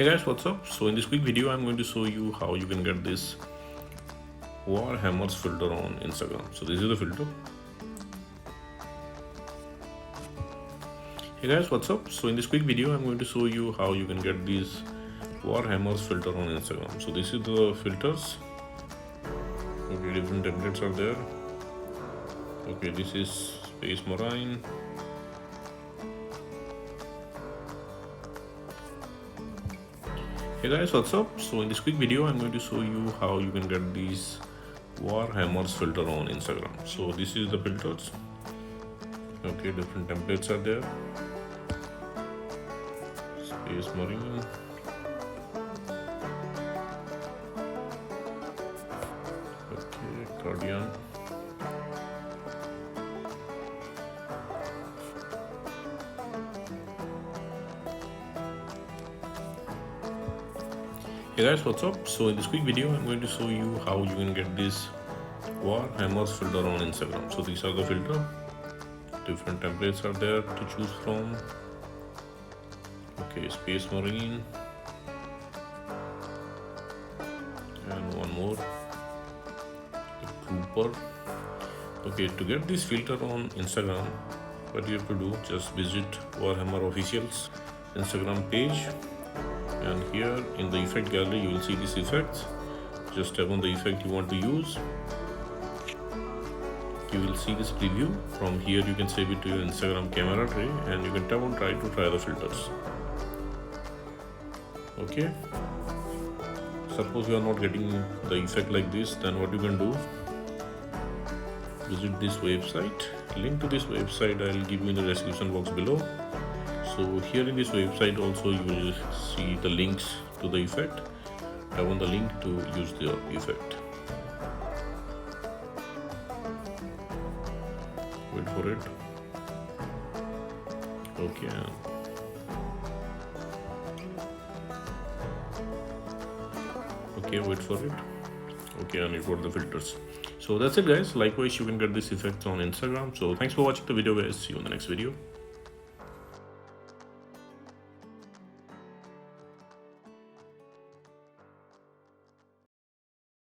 Hey guys, what's up? So in this quick video I'm going to show you how you can get this Warhammer's filter on Instagram. So this is the filter. Hey guys, what's up? So in this quick video I'm going to show you how you can get these Warhammer's filter on Instagram. So this is the filters. Okay, different templates are there. Okay, this is Space Marine. Hey guys, what's up? So in this quick video I'm going to show you how you can get these Warhammer's filter on Instagram. So this is the filters. Okay, different templates are there. Space Marine. Okay, Guardian. Hey guys, what's up? So in this quick video I'm going to show you how you can get this Warhammer's filter on Instagram. So these are the filter. Different templates are there to choose from. Okay, Space Marine and one more, the Trooper. Okay, to get this filter on Instagram, what you have to do, just visit Warhammer official's Instagram page. And here in the effect gallery you will see these effects. Just tap on the effect you want to use. You will see this preview. From here you can save it to your Instagram camera tray and you can tap on try to try the filters. Okay, suppose you are not getting the effect like this, then what you can do, visit this website. Link to this website I will give you in the description box below. So here in this website also you will see the links to the effect. Tap on the link to use the effect. Wait for it. Okay, wait for it. Okay, and it got the filters. So that's it guys. Likewise you can get this effect on Instagram. So thanks for watching the video guys. See you in the next video.